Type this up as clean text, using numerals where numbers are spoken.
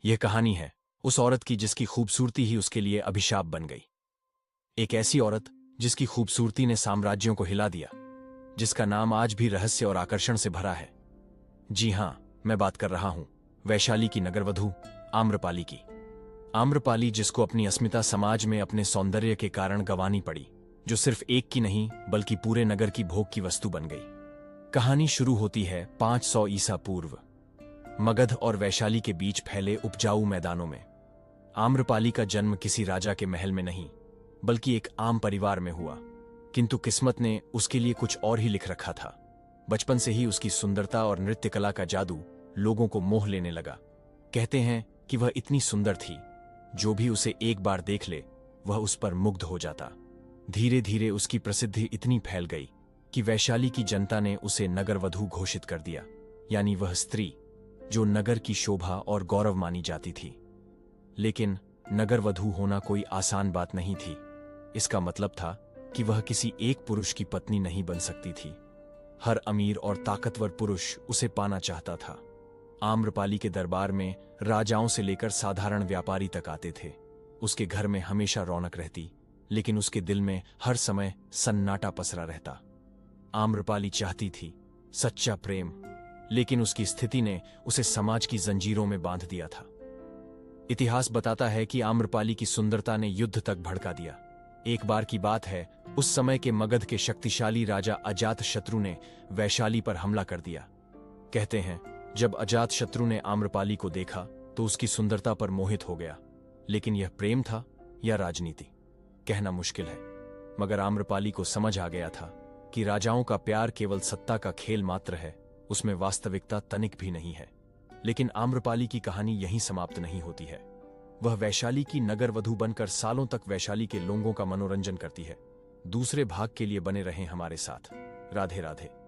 यह कहानी है उस औरत की जिसकी खूबसूरती ही उसके लिए अभिशाप बन गई। एक ऐसी औरत जिसकी खूबसूरती ने साम्राज्यों को हिला दिया, जिसका नाम आज भी रहस्य और आकर्षण से भरा है। जी हां, मैं बात कर रहा हूं वैशाली की नगरवधू आम्रपाली की। आम्रपाली, जिसको अपनी अस्मिता समाज में अपने सौंदर्य के कारण गंवानी पड़ी, जो सिर्फ एक की नहीं बल्कि पूरे नगर की भोग की वस्तु बन गई। कहानी शुरू होती है 500 ईसा पूर्व, मगध और वैशाली के बीच फैले उपजाऊ मैदानों में। आम्रपाली का जन्म किसी राजा के महल में नहीं बल्कि एक आम परिवार में हुआ, किंतु किस्मत ने उसके लिए कुछ और ही लिख रखा था। बचपन से ही उसकी सुंदरता और नृत्य कला का जादू लोगों को मोह लेने लगा। कहते हैं कि वह इतनी सुंदर थी, जो भी उसे एक बार देख ले वह उस पर मुग्ध हो जाता। धीरे धीरे उसकी प्रसिद्धि इतनी फैल गई कि वैशाली की जनता ने उसे नगरवधू घोषित कर दिया, यानी वह स्त्री जो नगर की शोभा और गौरव मानी जाती थी। लेकिन नगरवधू होना कोई आसान बात नहीं थी। इसका मतलब था कि वह किसी एक पुरुष की पत्नी नहीं बन सकती थी। हर अमीर और ताकतवर पुरुष उसे पाना चाहता था। आम्रपाली के दरबार में राजाओं से लेकर साधारण व्यापारी तक आते थे। उसके घर में हमेशा रौनक रहती, लेकिन उसके दिल में हर समय सन्नाटा पसरा रहता। आम्रपाली चाहती थी सच्चा प्रेम, लेकिन उसकी स्थिति ने उसे समाज की जंजीरों में बांध दिया था। इतिहास बताता है कि आम्रपाली की सुंदरता ने युद्ध तक भड़का दिया। एक बार की बात है, उस समय के मगध के शक्तिशाली राजा अजातशत्रु ने वैशाली पर हमला कर दिया। कहते हैं जब अजातशत्रु ने आम्रपाली को देखा तो उसकी सुंदरता पर मोहित हो गया। लेकिन यह प्रेम था या राजनीति, कहना मुश्किल है। मगर आम्रपाली को समझ आ गया था कि राजाओं का प्यार केवल सत्ता का खेल मात्र है, उसमें वास्तविकता तनिक भी नहीं है। लेकिन आम्रपाली की कहानी यहीं समाप्त नहीं होती है। वह वैशाली की नगरवधू बनकर सालों तक वैशाली के लोगों का मनोरंजन करती है। दूसरे भाग के लिए बने रहें हमारे साथ। राधे राधे।